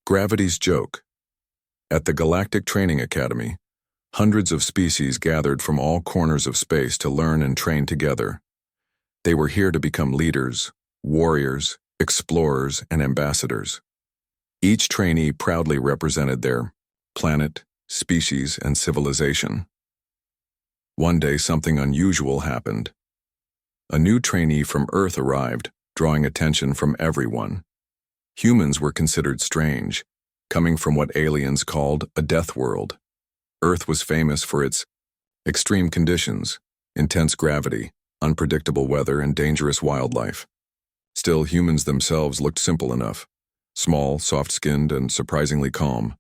Gravity's joke. At the Galactic Training Academy, hundreds of species gathered from all corners of space to learn and train together. They were here to become leaders, warriors, explorers, and ambassadors. Each trainee proudly represented their planet, species, and civilization. One day, something unusual happened. A new trainee from Earth arrived, drawing attention from everyone. Humans were considered strange, coming from what aliens called a death world. Earth was famous for its extreme conditions, intense gravity, unpredictable weather, and dangerous wildlife. Still, humans themselves looked simple enough, small, soft-skinned, and surprisingly calm.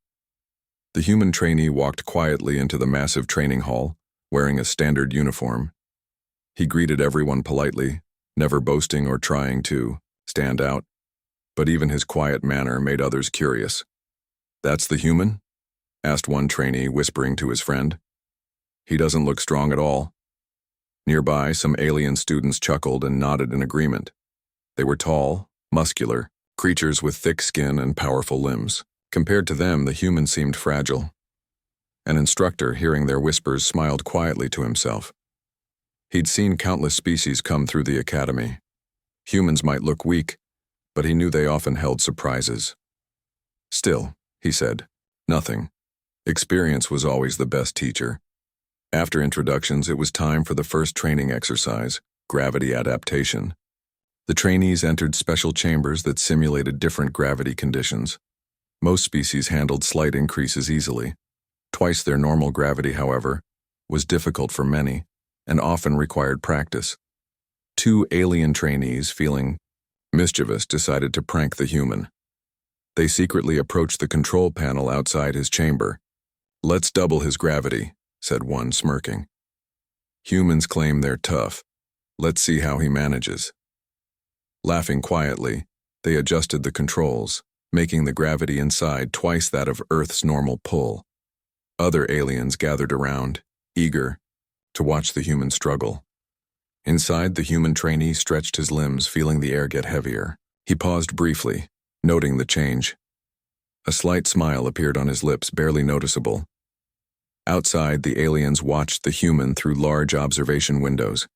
The human trainee walked quietly into the massive training hall, wearing a standard uniform. He greeted everyone politely, never boasting or trying to stand out, but even his quiet manner made others curious. "That's the human?" asked one trainee, whispering to his friend. "He doesn't look strong at all." Nearby, some alien students chuckled and nodded in agreement. They were tall, muscular, creatures with thick skin and powerful limbs. Compared to them, the human seemed fragile. An instructor, hearing their whispers, smiled quietly to himself. He'd seen countless species come through the academy. Humans might look weak, but he knew they often held surprises. "Still," he said, "nothing. Experience was always the best teacher." After introductions, it was time for the first training exercise, gravity adaptation. The trainees entered special chambers that simulated different gravity conditions. Most species handled slight increases easily. Twice their normal gravity, however, was difficult for many and often required practice. Two alien trainees, feeling mischievous, decided to prank the human. They secretly approached the control panel outside his chamber. "Let's double his gravity," said one, smirking. "Humans claim they're tough. Let's see how he manages." Laughing quietly, they adjusted the controls, making the gravity inside twice that of Earth's normal pull. Other aliens gathered around, eager to watch the human struggle. Inside, the human trainee stretched his limbs, feeling the air get heavier. He paused briefly, noting the change. A slight smile appeared on his lips, barely noticeable. Outside, the aliens watched the human through large observation windows.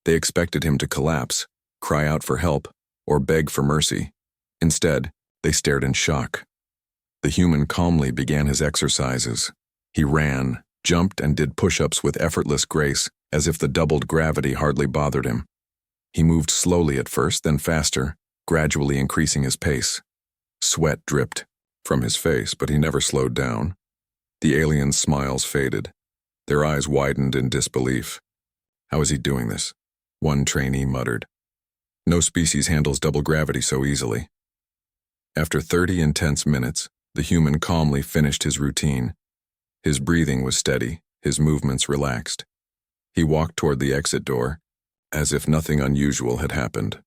They expected him to collapse, cry out for help, or beg for mercy. Instead, they stared in shock. The human calmly began his exercises. He ran, jumped, and did push-ups with effortless grace, as if the doubled gravity hardly bothered him. He moved slowly at first, then faster, gradually increasing his pace. Sweat dripped from his face, but he never slowed down. The aliens' smiles faded. Their eyes widened in disbelief. "How is he doing this?" one trainee muttered. "No species handles double gravity so easily." After 30 intense minutes, the human calmly finished his routine. His breathing was steady, his movements relaxed. He walked toward the exit door, as if nothing unusual had happened.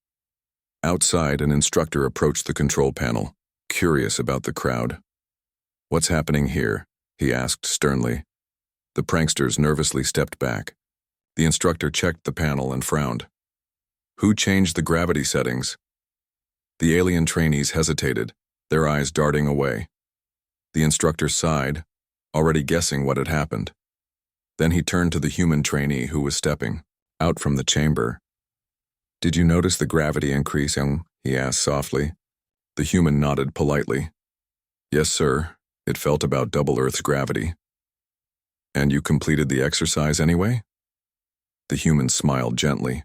Outside, an instructor approached the control panel, curious about the crowd. "What's happening here?" he asked sternly. The pranksters nervously stepped back. The instructor checked the panel and frowned. "Who changed the gravity settings?" The alien trainees hesitated, their eyes darting away. The instructor sighed, already guessing what had happened. Then he turned to the human trainee who was stepping out from the chamber. "Did you notice the gravity increasing?" he asked softly. The human nodded politely. "Yes, sir. It felt about double Earth's gravity." "And you completed the exercise anyway?" The human smiled gently.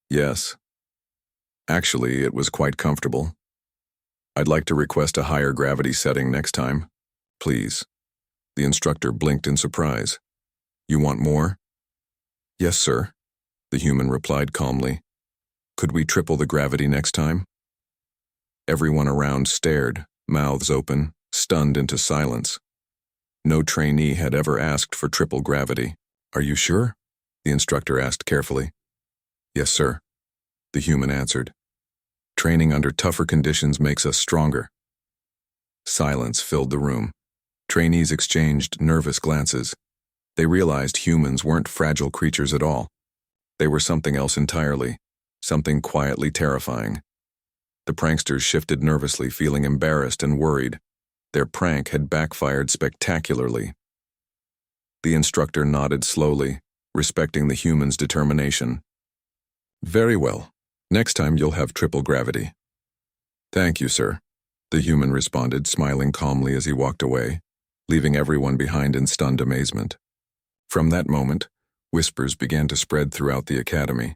"Yes. Actually, it was quite comfortable. I'd like to request a higher gravity setting next time. Please." The instructor blinked in surprise. "You want more?" "Yes, sir," the human replied calmly. "Could we triple the gravity next time?" Everyone around stared, mouths open, stunned into silence. No trainee had ever asked for triple gravity. "Are you sure?" the instructor asked carefully. "Yes, sir," the human answered. "Training under tougher conditions makes us stronger." Silence filled the room. Trainees exchanged nervous glances. They realized humans weren't fragile creatures at all. They were something else entirely, something quietly terrifying. The pranksters shifted nervously, feeling embarrassed and worried. Their prank had backfired spectacularly. The instructor nodded slowly, respecting the human's determination. "Very well. Next time you'll have triple gravity." "Thank you, sir," the human responded, smiling calmly as he walked away, leaving everyone behind in stunned amazement. From that moment, whispers began to spread throughout the academy.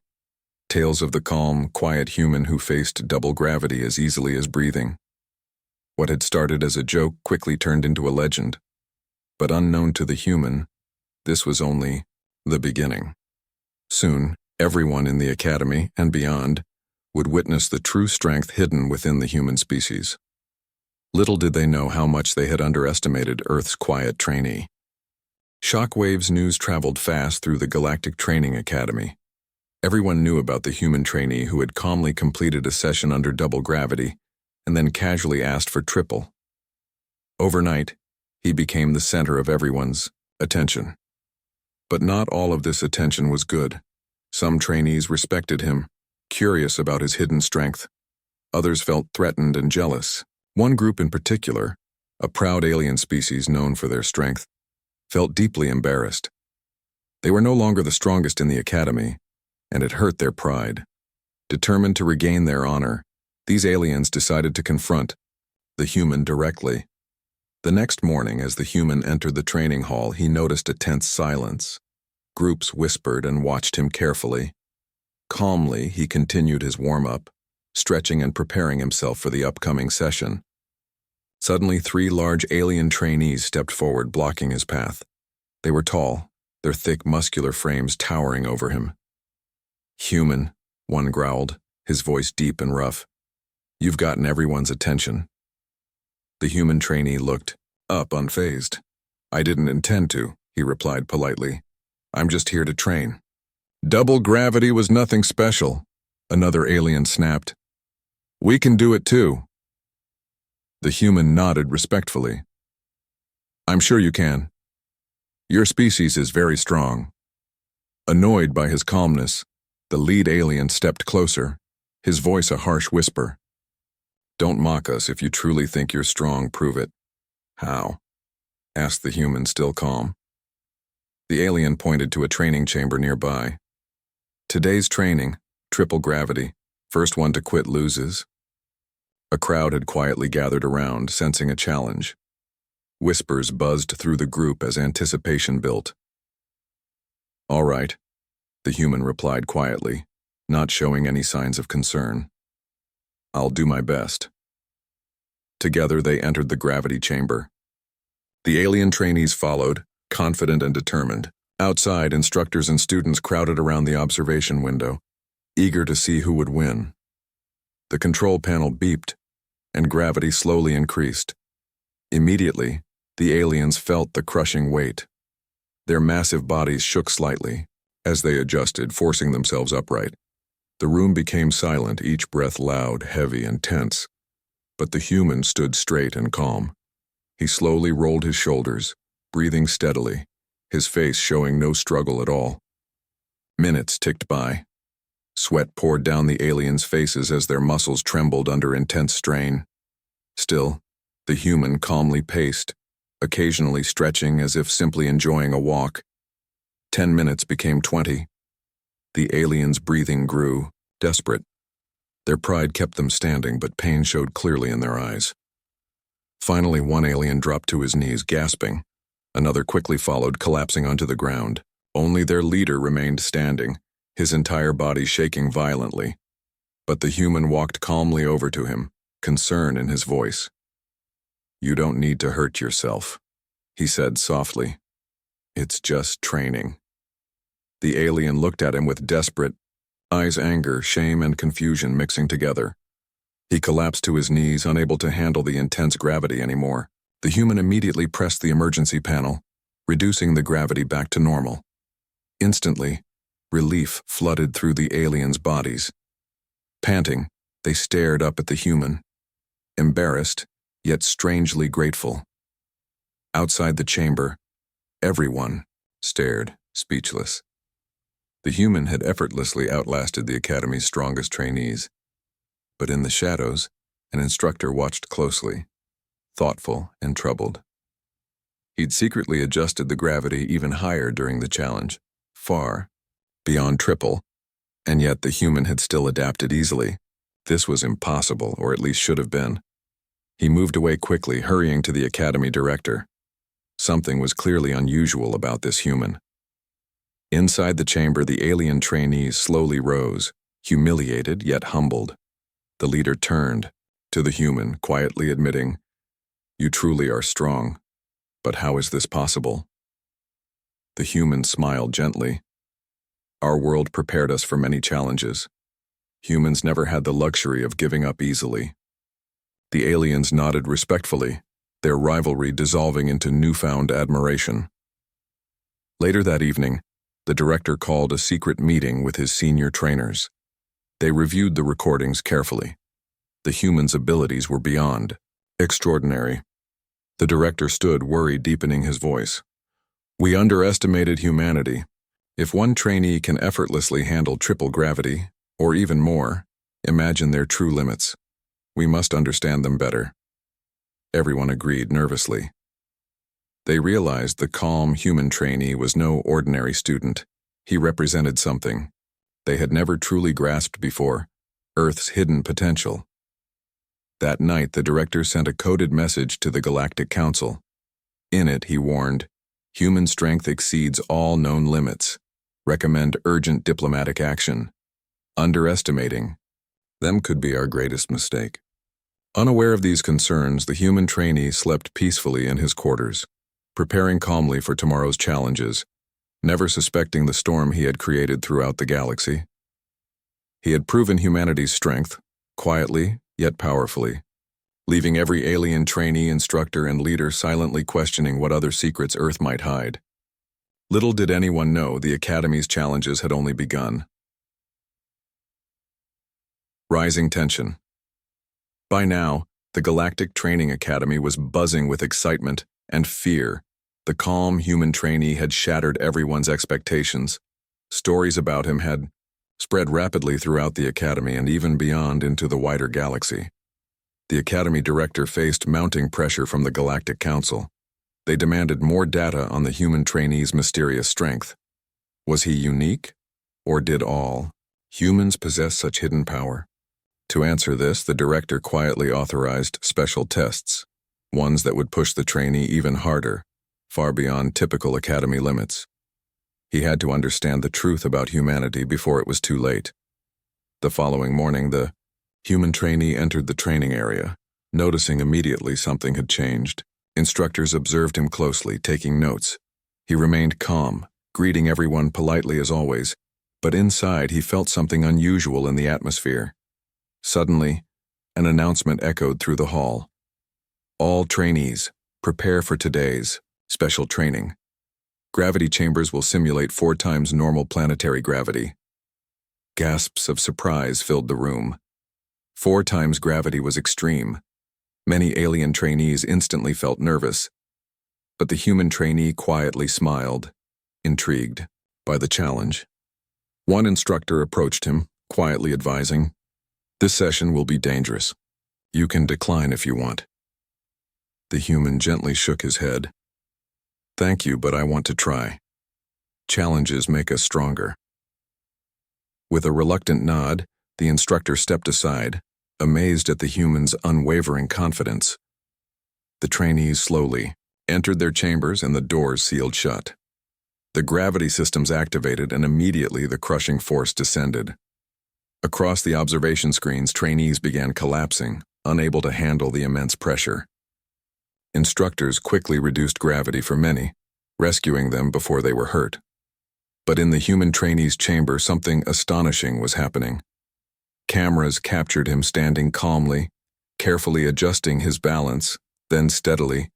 Tales of the calm, quiet human who faced double gravity as easily as breathing. What had started as a joke quickly turned into a legend. But unknown to the human, this was only the beginning. Soon, everyone in the academy and beyond would witness the true strength hidden within the human species. Little did they know how much they had underestimated Earth's quiet trainee. Shockwaves news traveled fast through the Galactic Training Academy. Everyone knew about the human trainee who had calmly completed a session under double gravity and then casually asked for triple. Overnight, he became the center of everyone's attention. But not all of this attention was good. Some trainees respected him, curious about his hidden strength. Others felt threatened and jealous. One group in particular, a proud alien species known for their strength, felt deeply embarrassed. They were no longer the strongest in the academy, and it hurt their pride. Determined to regain their honor, these aliens decided to confront the human directly. The next morning, as the human entered the training hall, he noticed a tense silence. Groups whispered and watched him carefully. Calmly, he continued his warm-up, stretching and preparing himself for the upcoming session. Suddenly, 3 large alien trainees stepped forward, blocking his path. They were tall, their thick, muscular frames towering over him. "Human," one growled, his voice deep and rough. "You've gotten everyone's attention." The human trainee looked up, unfazed. "I didn't intend to," he replied politely. "I'm just here to train." "Double gravity was nothing special," another alien snapped. "We can do it too." The human nodded respectfully. "I'm sure you can. Your species is very strong." Annoyed by his calmness, the lead alien stepped closer, his voice a harsh whisper. "Don't mock us. If you truly think you're strong, prove it." "How?" asked the human, still calm. The alien pointed to a training chamber nearby. "Today's training, triple gravity. First one to quit loses." A crowd had quietly gathered around, sensing a challenge. Whispers buzzed through the group as anticipation built. "All right," the human replied quietly, not showing any signs of concern. "I'll do my best." Together they entered the gravity chamber. The alien trainees followed, confident and determined. Outside, instructors and students crowded around the observation window, eager to see who would win. The control panel beeped, and gravity slowly increased. Immediately, the aliens felt the crushing weight. Their massive bodies shook slightly as they adjusted, forcing themselves upright. The room became silent, each breath loud, heavy, and tense. But the human stood straight and calm. He slowly rolled his shoulders, breathing steadily, his face showing no struggle at all. Minutes ticked by. Sweat poured down the aliens' faces as their muscles trembled under intense strain. Still, the human calmly paced, occasionally stretching as if simply enjoying a walk. 10 minutes became 20. The aliens' breathing grew, desperate. Their pride kept them standing, but pain showed clearly in their eyes. Finally, one alien dropped to his knees, gasping. Another quickly followed, collapsing onto the ground. Only their leader remained standing, his entire body shaking violently. But the human walked calmly over to him, concern in his voice. "You don't need to hurt yourself," he said softly. "It's just training." The alien looked at him with desperate eyes, anger, shame, and confusion mixing together. He collapsed to his knees, unable to handle the intense gravity anymore. The human immediately pressed the emergency panel, reducing the gravity back to normal. Instantly, relief flooded through the aliens' bodies. Panting, they stared up at the human, embarrassed, yet strangely grateful. Outside the chamber, everyone stared, speechless. The human had effortlessly outlasted the academy's strongest trainees. But in the shadows, an instructor watched closely. thoughtful, and troubled. He'd secretly adjusted the gravity even higher during the challenge, far beyond triple, and yet the human had still adapted easily. This was impossible, or at least should have been. He moved away quickly, hurrying to the academy director. Something was clearly unusual about this human. Inside the chamber, the alien trainees slowly rose, humiliated yet humbled. The leader turned to the human, quietly admitting, "You truly are strong, but how is this possible?" The human smiled gently. "Our world prepared us for many challenges. Humans never had the luxury of giving up easily." The aliens nodded respectfully, their rivalry dissolving into newfound admiration. Later that evening, the director called a secret meeting with his senior trainers. They reviewed the recordings carefully. The humans' abilities were beyond extraordinary. The director stood, worry deepening his voice. "We underestimated humanity. If one trainee can effortlessly handle triple gravity, or even more, imagine their true limits. We must understand them better." Everyone agreed nervously. They realized the calm human trainee was no ordinary student. He represented something they had never truly grasped before: Earth's hidden potential. That night, the director sent a coded message to the Galactic Council. In it, he warned, "Human strength exceeds all known limits. Recommend urgent diplomatic action. Underestimating them could be our greatest mistake." Unaware of these concerns, the human trainee slept peacefully in his quarters, preparing calmly for tomorrow's challenges, never suspecting the storm he had created throughout the galaxy. He had proven humanity's strength, quietly yet powerfully, leaving every alien trainee, instructor, and leader silently questioning what other secrets Earth might hide. Little did anyone know the Academy's challenges had only begun. Rising tension. By now, the Galactic Training Academy was buzzing with excitement and fear. The calm human trainee had shattered everyone's expectations. Stories about him had spread rapidly throughout the Academy and even beyond into the wider galaxy. The Academy director faced mounting pressure from the Galactic Council. They demanded more data on the human trainee's mysterious strength. Was he unique? Or did all humans possess such hidden power? To answer this, the director quietly authorized special tests, ones that would push the trainee even harder, far beyond typical Academy limits. He had to understand the truth about humanity before it was too late. The following morning, the human trainee entered the training area, noticing immediately something had changed. Instructors observed him closely, taking notes. He remained calm, greeting everyone politely as always, but inside he felt something unusual in the atmosphere. Suddenly, an announcement echoed through the hall. "All trainees, prepare for today's special training. Gravity chambers will simulate 4 times normal planetary gravity." Gasps of surprise filled the room. 4 times gravity was extreme. Many alien trainees instantly felt nervous, but the human trainee quietly smiled, intrigued by the challenge. One instructor approached him, quietly advising, "This session will be dangerous. You can decline if you want." The human gently shook his head. "Thank you, but I want to try. Challenges make us stronger." With a reluctant nod, the instructor stepped aside, amazed at the human's unwavering confidence. The trainees slowly entered their chambers and the doors sealed shut. The gravity systems activated and immediately the crushing force descended. Across the observation screens, trainees began collapsing, unable to handle the immense pressure. Instructors quickly reduced gravity for many, rescuing them before they were hurt. But in the human trainee's chamber, something astonishing was happening. Cameras captured him standing calmly, carefully adjusting his balance, then steadily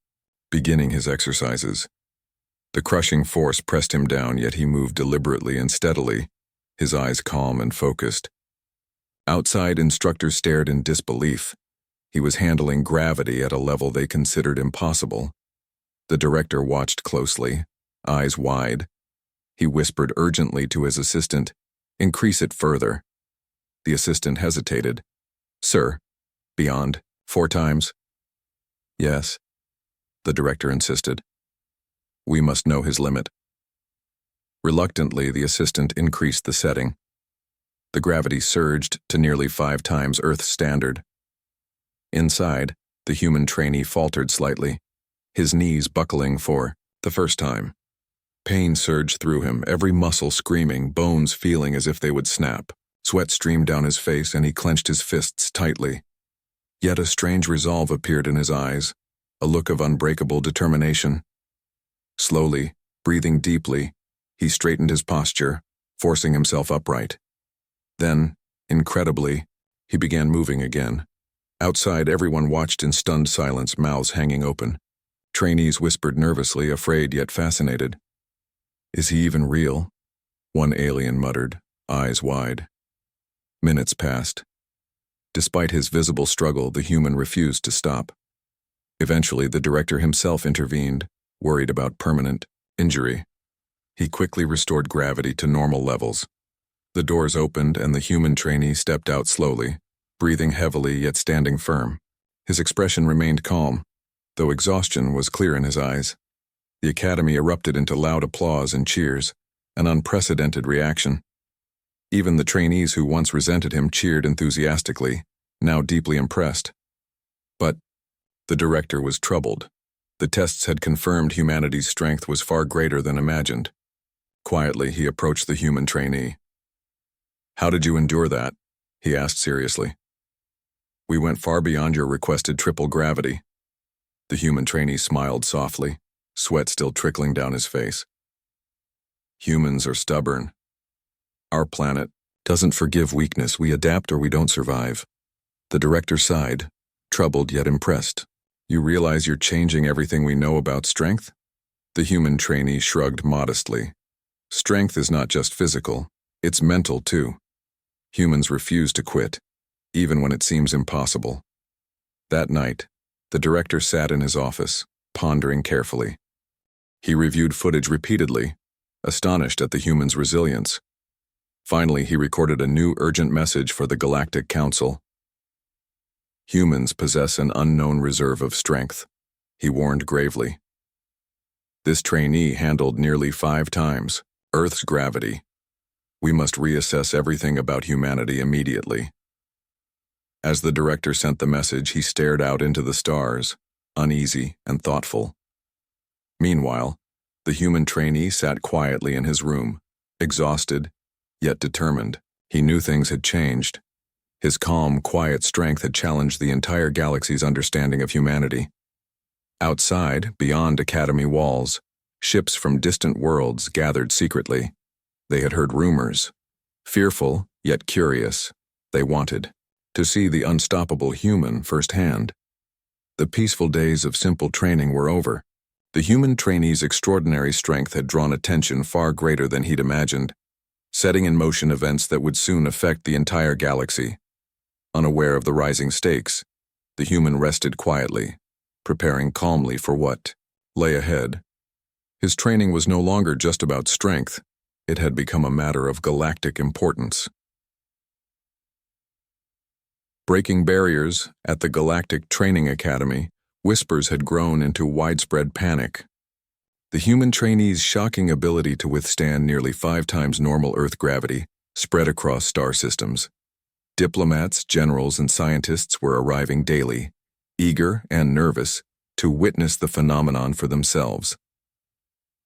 beginning his exercises. The crushing force pressed him down, yet he moved deliberately and steadily, his eyes calm and focused. Outside, instructors stared in disbelief. He was handling gravity at a level they considered impossible. The director watched closely, eyes wide. He whispered urgently to his assistant, "Increase it further." The assistant hesitated. "Sir, beyond 4 times?" Yes, the director insisted. We must know his limit. Reluctantly, the assistant increased the setting. The gravity surged to nearly 5 times Earth's standard. Inside, the human trainee faltered slightly, his knees buckling for the first time. Pain surged through him, every muscle screaming, bones feeling as if they would snap. Sweat streamed down his face and he clenched his fists tightly. Yet a strange resolve appeared in his eyes, a look of unbreakable determination. Slowly, breathing deeply, he straightened his posture, forcing himself upright. Then, incredibly, he began moving again. Outside, everyone watched in stunned silence, mouths hanging open. Trainees whispered nervously, afraid yet fascinated. "Is he even real?" one alien muttered, eyes wide. Minutes passed. Despite his visible struggle, the human refused to stop. Eventually, the director himself intervened, worried about permanent injury. He quickly restored gravity to normal levels. The doors opened and the human trainee stepped out slowly, breathing heavily yet standing firm. His expression remained calm, though exhaustion was clear in his eyes. The academy erupted into loud applause and cheers, an unprecedented reaction. Even the trainees who once resented him cheered enthusiastically, now deeply impressed. But the director was troubled. The tests had confirmed humanity's strength was far greater than imagined. Quietly, he approached the human trainee. "How did you endure that?" he asked seriously. "We went far beyond your requested triple gravity." The human trainee smiled softly, sweat still trickling down his face. "Humans are stubborn. Our planet doesn't forgive weakness. We adapt or we don't survive." The director sighed, troubled yet impressed. "You realize you're changing everything we know about strength?" The human trainee shrugged modestly. "Strength is not just physical, it's mental too. Humans refuse to quit, even when it seems impossible." That night, the director sat in his office, pondering carefully. He reviewed footage repeatedly, astonished at the human's resilience. Finally, he recorded a new urgent message for the Galactic Council. "Humans possess an unknown reserve of strength," he warned gravely. "This trainee handled nearly 5 times Earth's gravity. We must reassess everything about humanity immediately." As the director sent the message, he stared out into the stars, uneasy and thoughtful. Meanwhile, the human trainee sat quietly in his room, exhausted, yet determined. He knew things had changed. His calm, quiet strength had challenged the entire galaxy's understanding of humanity. Outside, beyond academy walls, ships from distant worlds gathered secretly. They had heard rumors. Fearful, yet curious, they wanted to see the unstoppable human firsthand. The peaceful days of simple training were over. The human trainee's extraordinary strength had drawn attention far greater than he'd imagined, setting in motion events that would soon affect the entire galaxy. Unaware of the rising stakes, the human rested quietly, preparing calmly for what lay ahead. His training was no longer just about strength. It had become a matter of galactic importance. Breaking barriers at the Galactic Training Academy, whispers had grown into widespread panic. The human trainee's shocking ability to withstand nearly 5 times normal Earth gravity spread across star systems. Diplomats, generals, and scientists were arriving daily, eager and nervous to witness the phenomenon for themselves.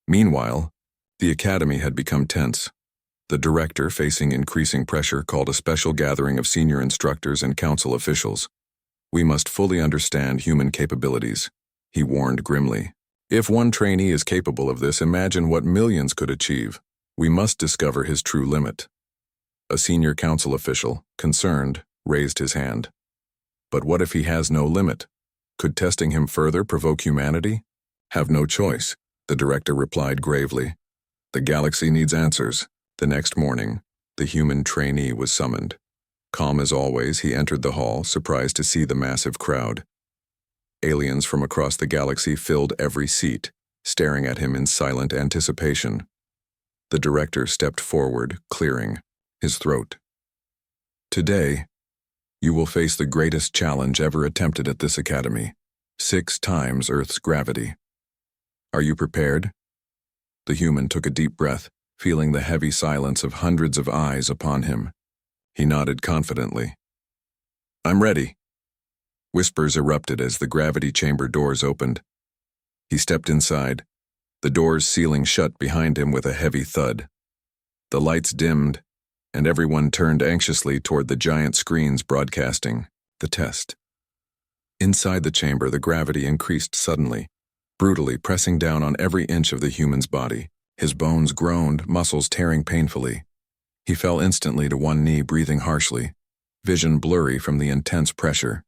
Meanwhile, the academy had become tense. The director, facing increasing pressure, called a special gathering of senior instructors and council officials. "We must fully understand human capabilities," he warned grimly. "If one trainee is capable of this, imagine what millions could achieve. We must discover his true limit." A senior council official, concerned, raised his hand. "But what if he has no limit? Could testing him further provoke humanity?" "Have no choice," the director replied gravely. "The galaxy needs answers." The next morning, the human trainee was summoned. Calm as always, he entered the hall, surprised to see the massive crowd. Aliens from across the galaxy filled every seat, staring at him in silent anticipation. The director stepped forward, clearing his throat. "Today, you will face the greatest challenge ever attempted at this academy. 6 times Earth's gravity. Are you prepared? The human took a deep breath, feeling the heavy silence of hundreds of eyes upon him. He nodded confidently. I'm ready. Whispers erupted as the gravity chamber doors opened. He stepped inside, the doors sealing shut behind him with a heavy thud. The lights dimmed, and everyone turned anxiously toward the giant screens broadcasting the test. Inside the chamber, the gravity increased suddenly, brutally pressing down on every inch of the human's body. His bones groaned, muscles tearing painfully. He fell instantly to one knee, breathing harshly, vision blurry from the intense pressure.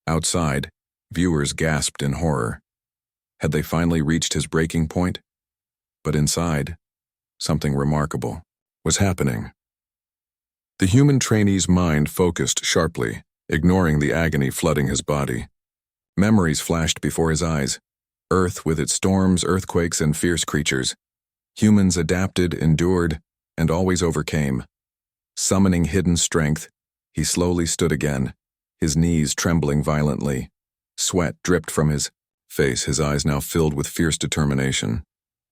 Outside, viewers gasped in horror. Had they finally reached his breaking point? But inside, something remarkable was happening. The human trainee's mind focused sharply, ignoring the agony flooding his body. Memories flashed before his eyes. Earth with its storms, earthquakes, and fierce creatures. Humans adapted, endured, and always overcame. Summoning hidden strength, he slowly stood again, his knees trembling violently. Sweat dripped from his face, his eyes now filled with fierce determination.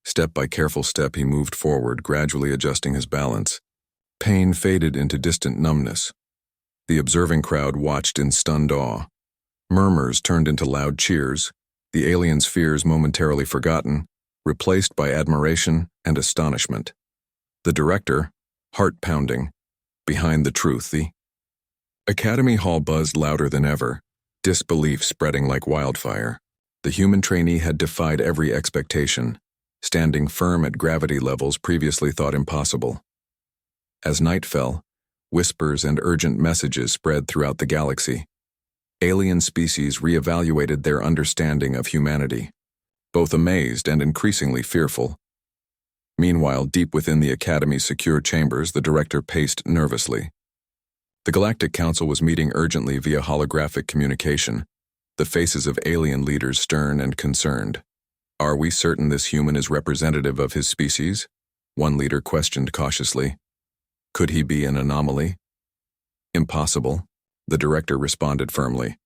Step by careful step, he moved forward, gradually adjusting his balance. Pain faded into distant numbness. The observing crowd watched in stunned awe. Murmurs turned into loud cheers, the alien's fears momentarily forgotten, replaced by admiration and astonishment. The director, heart-pounding, behind the truth, the Academy Hall buzzed louder than ever, disbelief spreading like wildfire. The human trainee had defied every expectation, standing firm at gravity levels previously thought impossible. As night fell, whispers and urgent messages spread throughout the galaxy. Alien species reevaluated their understanding of humanity, both amazed and increasingly fearful. Meanwhile, deep within the Academy's secure chambers, the director paced nervously. The Galactic Council was meeting urgently via holographic communication, the faces of alien leaders stern and concerned. Are we certain this human is representative of his species? One leader questioned cautiously. Could he be an anomaly? Impossible, the director responded firmly.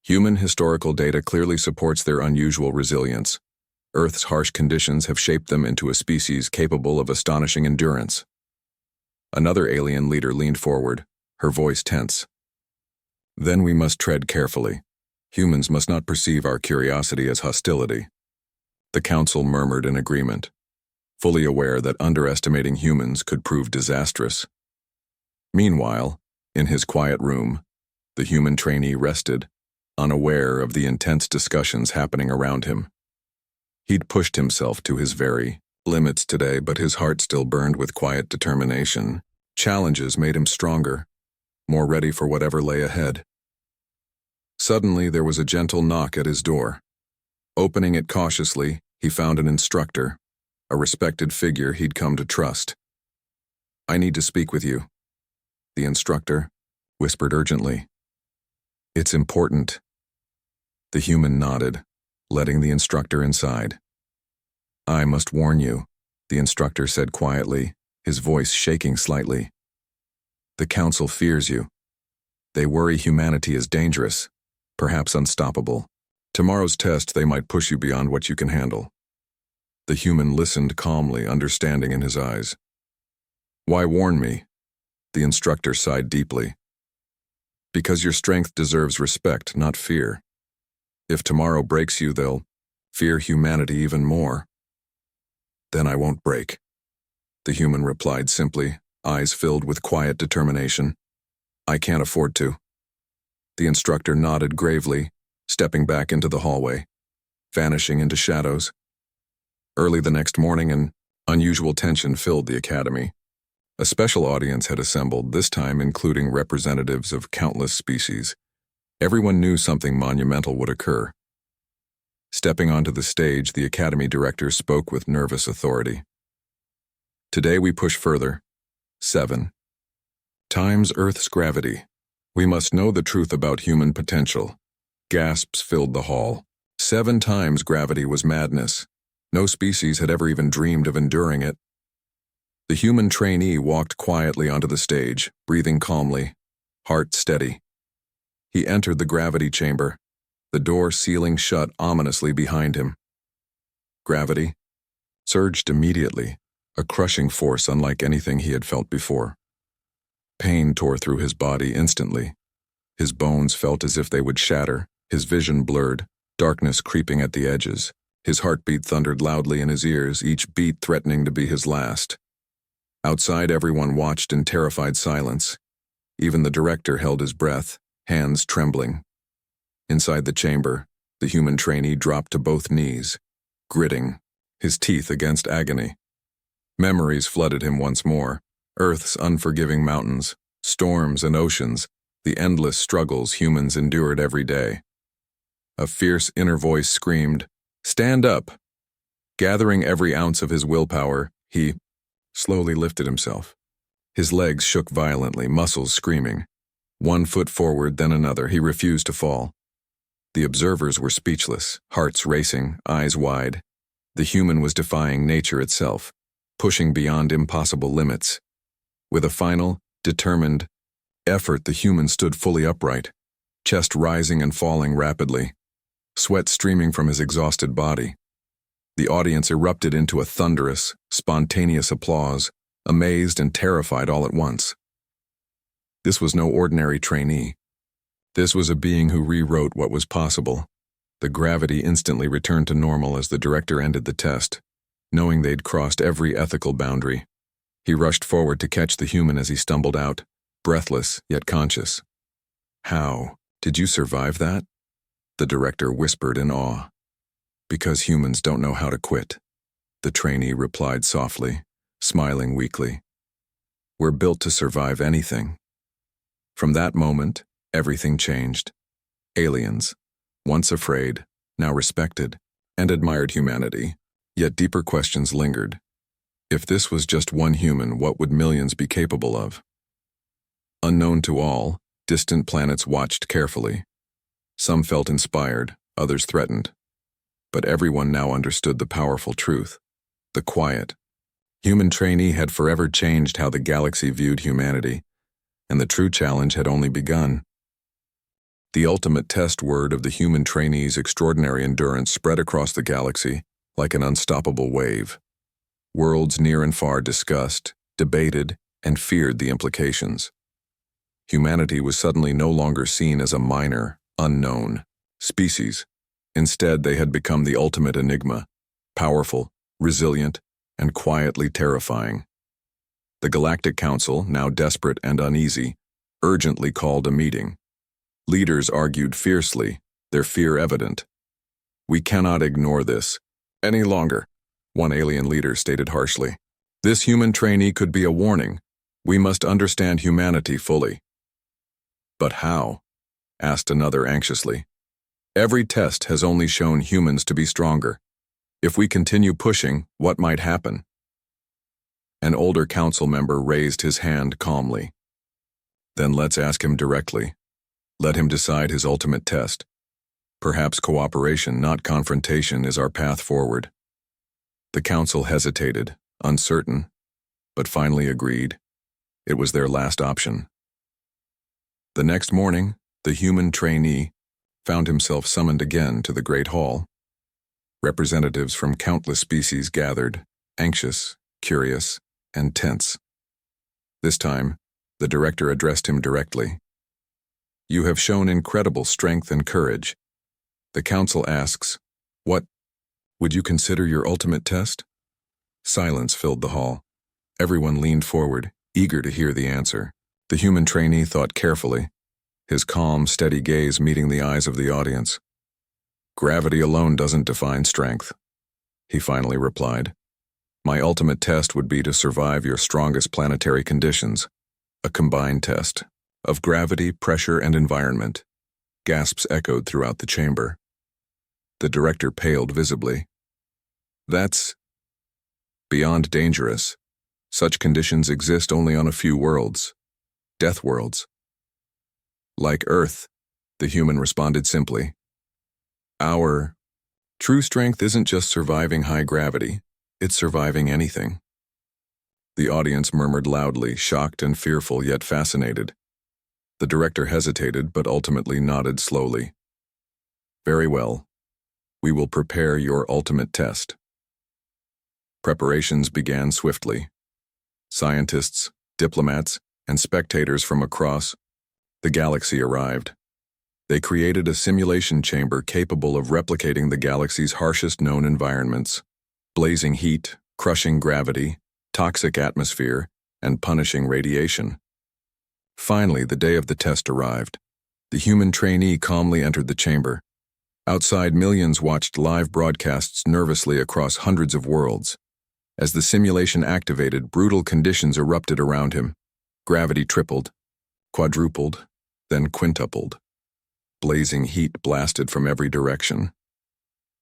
Human historical data clearly supports their unusual resilience. Earth's harsh conditions have shaped them into a species capable of astonishing endurance. Another alien leader leaned forward, her voice tense. Then we must tread carefully. Humans must not perceive our curiosity as hostility. The council murmured in agreement, fully aware that underestimating humans could prove disastrous. Meanwhile, in his quiet room, the human trainee rested, unaware of the intense discussions happening around him. He'd pushed himself to his very limits today, but his heart still burned with quiet determination. Challenges made him stronger, more ready for whatever lay ahead. Suddenly, there was a gentle knock at his door. Opening it cautiously, he found an instructor, a respected figure he'd come to trust. I need to speak with you, the instructor whispered urgently. It's important. The human nodded, letting the instructor inside. I must warn you, the instructor said quietly, his voice shaking slightly. The council fears you. They worry humanity is dangerous, perhaps unstoppable. Tomorrow's test, they might push you beyond what you can handle. The human listened calmly, understanding in his eyes. Why warn me? The instructor sighed deeply. Because your strength deserves respect, not fear. If tomorrow breaks you, they'll fear humanity even more. Then I won't break, the human replied simply, eyes filled with quiet determination. I can't afford to. The instructor nodded gravely, stepping back into the hallway, vanishing into shadows. Early the next morning, an unusual tension filled the academy. A special audience had assembled, this time including representatives of countless species. Everyone knew something monumental would occur. Stepping onto the stage, the academy director spoke with nervous authority. Today we push further. 7 times Earth's gravity. We must know the truth about human potential. Gasps filled the hall. 7 times gravity was madness. No species had ever even dreamed of enduring it. The human trainee walked quietly onto the stage, breathing calmly, heart steady. He entered the gravity chamber, the door sealing shut ominously behind him. Gravity surged immediately, a crushing force unlike anything he had felt before. Pain tore through his body instantly. His bones felt as if they would shatter, his vision blurred, darkness creeping at the edges. His heartbeat thundered loudly in his ears, each beat threatening to be his last. Outside, everyone watched in terrified silence. Even the director held his breath, hands trembling. Inside the chamber, the human trainee dropped to both knees, gritting, his teeth against agony. Memories flooded him once more, Earth's unforgiving mountains, storms and oceans, the endless struggles humans endured every day. A fierce inner voice screamed, "Stand up!" Gathering every ounce of his willpower, he slowly lifted himself. His legs shook violently, muscles screaming. One foot forward, then another, he refused to fall. The observers were speechless, hearts racing, eyes wide. The human was defying nature itself, pushing beyond impossible limits. With a final, determined effort, the human stood fully upright, chest rising and falling rapidly, sweat streaming from his exhausted body. The audience erupted into a thunderous, spontaneous applause, amazed and terrified all at once. This was no ordinary trainee. This was a being who rewrote what was possible. The gravity instantly returned to normal as the director ended the test, knowing they'd crossed every ethical boundary. He rushed forward to catch the human as he stumbled out, breathless yet conscious. "How did you survive that?" the director whispered in awe. "Because humans don't know how to quit," the trainee replied softly, smiling weakly. "We're built to survive anything." From that moment, everything changed. Aliens, once afraid, now respected, and admired humanity, yet deeper questions lingered. If this was just one human, what would millions be capable of? Unknown to all, distant planets watched carefully. Some felt inspired, others threatened. But everyone now understood the powerful truth. The quiet, human trainee had forever changed how the galaxy viewed humanity, and the true challenge had only begun. The ultimate test word of the human trainee's extraordinary endurance spread across the galaxy like an unstoppable wave. Worlds near and far discussed, debated, and feared the implications. Humanity was suddenly no longer seen as a minor, unknown species. Instead, they had become the ultimate enigma, powerful, resilient, and quietly terrifying. The Galactic Council, now desperate and uneasy, urgently called a meeting. Leaders argued fiercely, their fear evident. "We cannot ignore this any longer," one alien leader stated harshly. "This human trainee could be a warning. We must understand humanity fully." "But how?" asked another anxiously. "Every test has only shown humans to be stronger. If we continue pushing, what might happen?" An older council member raised his hand calmly. "Then let's ask him directly. Let him decide his ultimate test. Perhaps cooperation, not confrontation, is our path forward." The council hesitated, uncertain, but finally agreed. It was their last option. The next morning, the human trainee found himself summoned again to the Great Hall. Representatives from countless species gathered, anxious, curious, and tense. This time, the director addressed him directly. "You have shown incredible strength and courage. The council asks, what would you consider your ultimate test?" Silence filled the hall. Everyone leaned forward, eager to hear the answer. The human trainee thought carefully, his calm, steady gaze meeting the eyes of the audience. "Gravity alone doesn't define strength," he finally replied. "My ultimate test would be to survive your strongest planetary conditions, a combined test of gravity, pressure, and environment." Gasps echoed throughout the chamber. The director paled visibly. "That's beyond dangerous. Such conditions exist only on a few worlds, death worlds." "Like Earth," the human responded simply. "Our true strength isn't just surviving high gravity, it's surviving anything." The audience murmured loudly, shocked and fearful yet fascinated. The director hesitated but ultimately nodded slowly. Very well. We will prepare your ultimate test. Preparations began swiftly. Scientists, diplomats, and spectators from across the galaxy arrived. They created a simulation chamber capable of replicating the galaxy's harshest known environments: blazing heat, crushing gravity, toxic atmosphere, and punishing radiation. Finally, the day of the test arrived. The human trainee calmly entered the chamber. Outside, millions watched live broadcasts nervously across hundreds of worlds. As the simulation activated, brutal conditions erupted around him. Gravity tripled, quadrupled, then quintupled. Blazing heat blasted from every direction.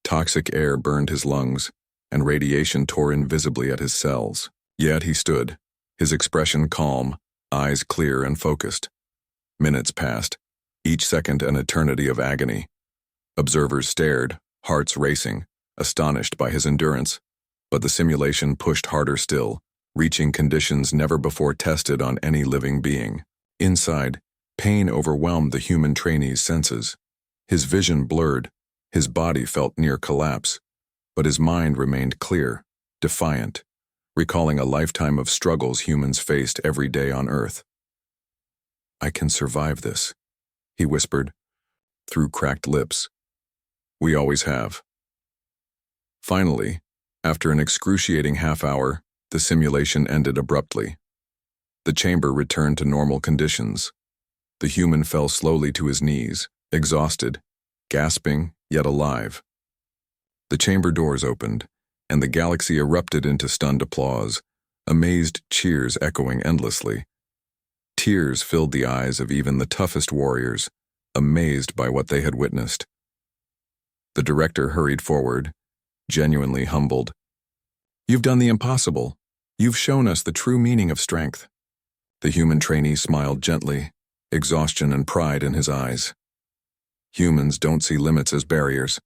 Toxic air burned his lungs, and radiation tore invisibly at his cells. Yet he stood, his expression calm, eyes clear and focused. Minutes passed, each second an eternity of agony. Observers stared, hearts racing, astonished by his endurance. But the simulation pushed harder still, reaching conditions never before tested on any living being. Inside, pain overwhelmed the human trainee's senses. His vision blurred, his body felt near collapse, but his mind remained clear, defiant, recalling a lifetime of struggles humans faced every day on Earth. "I can survive this," he whispered, through cracked lips. "We always have." Finally, after an excruciating half-hour, the simulation ended abruptly. The chamber returned to normal conditions. The human fell slowly to his knees, exhausted, gasping, yet alive. The chamber doors opened, and the galaxy erupted into stunned applause, amazed cheers echoing endlessly. Tears filled the eyes of even the toughest warriors, amazed by what they had witnessed. The director hurried forward, genuinely humbled. "You've done the impossible. You've shown us the true meaning of strength." The human trainee smiled gently, exhaustion and pride in his eyes. Humans don't see limits as barriers.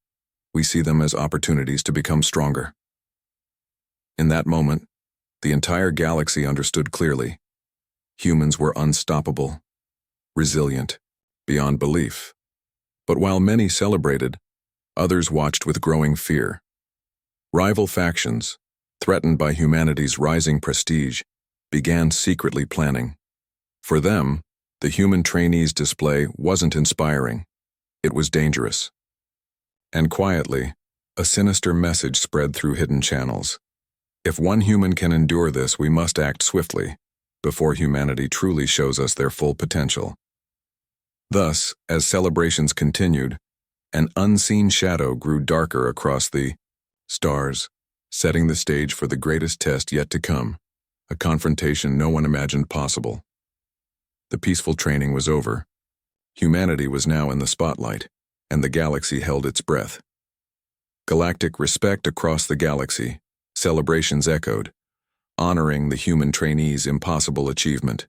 We see them as opportunities to become stronger. In that moment, the entire galaxy understood clearly. Humans were unstoppable, resilient, beyond belief. But while many celebrated, others watched with growing fear. Rival factions, threatened by humanity's rising prestige, began secretly planning. For them, the human trainee's display wasn't inspiring. It was dangerous. And quietly, a sinister message spread through hidden channels. If one human can endure this, we must act swiftly, before humanity truly shows us their full potential. Thus, as celebrations continued, an unseen shadow grew darker across the stars, setting the stage for the greatest test yet to come, a confrontation no one imagined possible. The peaceful training was over. Humanity was now in the spotlight, and the galaxy held its breath. Galactic respect across the galaxy, celebrations echoed, honoring the human trainee's impossible achievement.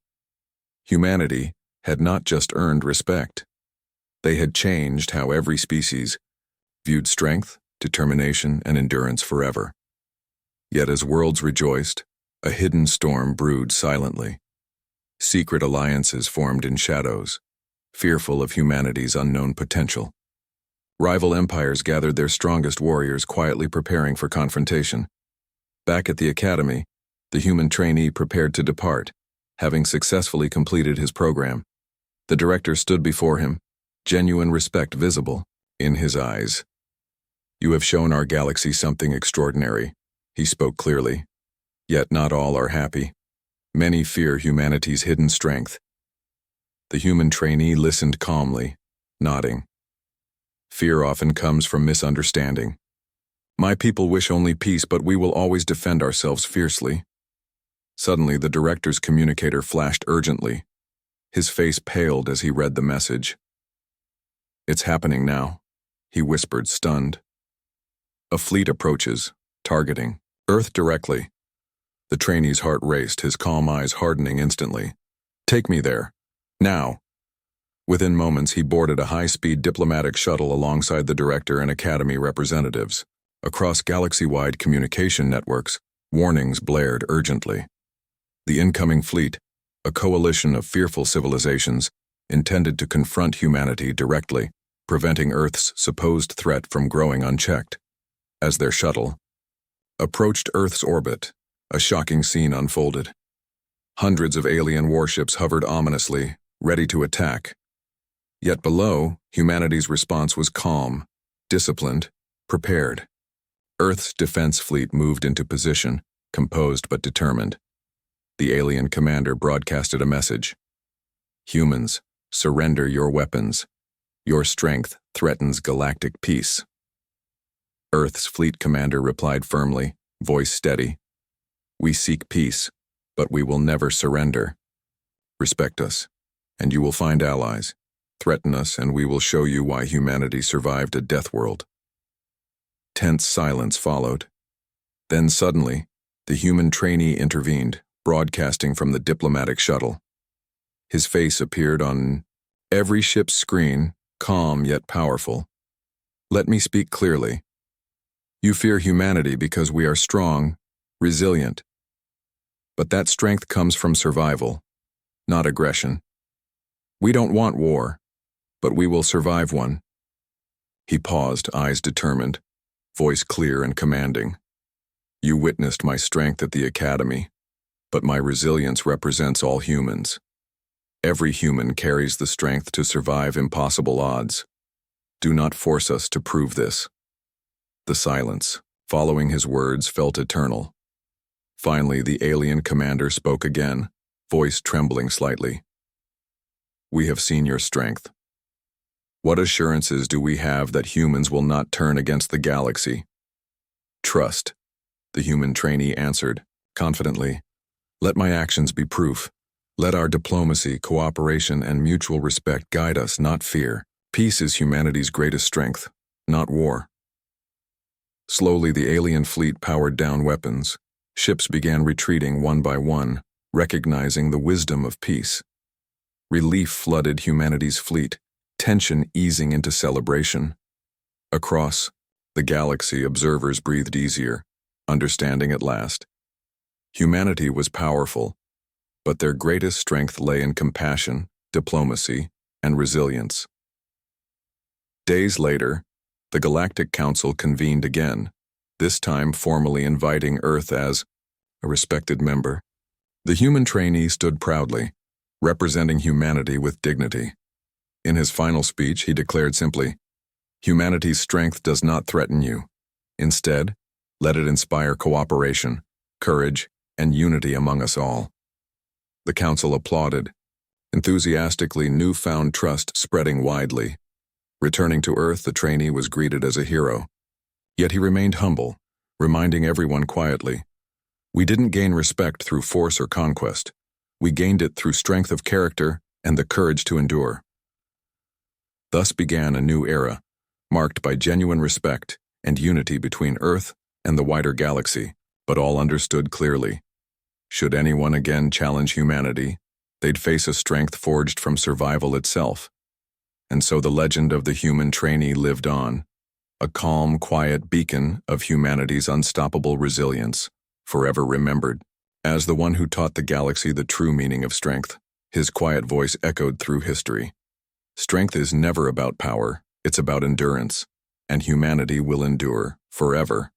Humanity had not just earned respect. They had changed how every species viewed strength, determination, and endurance forever. Yet as worlds rejoiced, a hidden storm brewed silently. Secret alliances formed in shadows, fearful of humanity's unknown potential. Rival empires gathered their strongest warriors, quietly preparing for confrontation. Back at the academy, the human trainee prepared to depart, having successfully completed his program. The director stood before him, genuine respect visible in his eyes. "You have shown our galaxy something extraordinary," he spoke clearly. "Yet not all are happy. Many fear humanity's hidden strength." The human trainee listened calmly, nodding. "Fear often comes from misunderstanding. My people wish only peace, but we will always defend ourselves fiercely." Suddenly, the director's communicator flashed urgently. His face paled as he read the message. "It's happening now," he whispered, stunned. "A fleet approaches, targeting Earth directly." The trainee's heart raced, his calm eyes hardening instantly. "Take me there. Now." Within moments, he boarded a high-speed diplomatic shuttle alongside the director and academy representatives. Across galaxy-wide communication networks, warnings blared urgently. The incoming fleet, a coalition of fearful civilizations, intended to confront humanity directly. preventing Earth's supposed threat from growing unchecked. As their shuttle approached Earth's orbit, a shocking scene unfolded. Hundreds of alien warships hovered ominously, ready to attack. Yet below, humanity's response was calm, disciplined, prepared. Earth's defense fleet moved into position, composed but determined. The alien commander broadcasted a message. Humans, surrender your weapons. Your strength threatens galactic peace. Earth's fleet commander replied firmly, voice steady. We seek peace, but we will never surrender. Respect us, and you will find allies. Threaten us, and we will show you why humanity survived a death world. Tense silence followed. Then suddenly, the human trainee intervened, broadcasting from the diplomatic shuttle. His face appeared on every ship's screen, calm yet powerful. Let me speak clearly. You fear humanity because we are strong, resilient. But that strength comes from survival, not aggression. We don't want war, but we will survive one. He paused, eyes determined, voice clear and commanding. You witnessed my strength at the academy, but my resilience represents all humans. Every human carries the strength to survive impossible odds. Do not force us to prove this. The silence, following his words, felt eternal. Finally, the alien commander spoke again, voice trembling slightly. We have seen your strength. What assurances do we have that humans will not turn against the galaxy? Trust, the human trainee answered, confidently. Let my actions be proof. Let our diplomacy, cooperation, and mutual respect guide us, not fear. Peace is humanity's greatest strength, not war. Slowly, the alien fleet powered down weapons. Ships began retreating one by one, recognizing the wisdom of peace. Relief flooded humanity's fleet, tension easing into celebration. Across the galaxy, observers breathed easier, understanding at last. Humanity was powerful, but their greatest strength lay in compassion, diplomacy, and resilience. Days later, the Galactic Council convened again, this time formally inviting Earth as a respected member. The human trainee stood proudly, representing humanity with dignity. In his final speech, he declared simply, humanity's strength does not threaten you. Instead, let it inspire cooperation, courage, and unity among us all. The council applauded, enthusiastically, newfound trust spreading widely. Returning to Earth, the trainee was greeted as a hero. Yet he remained humble, reminding everyone quietly, we didn't gain respect through force or conquest. We gained it through strength of character and the courage to endure. Thus began a new era, marked by genuine respect and unity between Earth and the wider galaxy, but all understood clearly. Should anyone again challenge humanity, they'd face a strength forged from survival itself. And so the legend of the human trainee lived on, a calm, quiet beacon of humanity's unstoppable resilience, forever remembered. As the one who taught the galaxy the true meaning of strength, his quiet voice echoed through history. Strength is never about power, it's about endurance, and humanity will endure forever.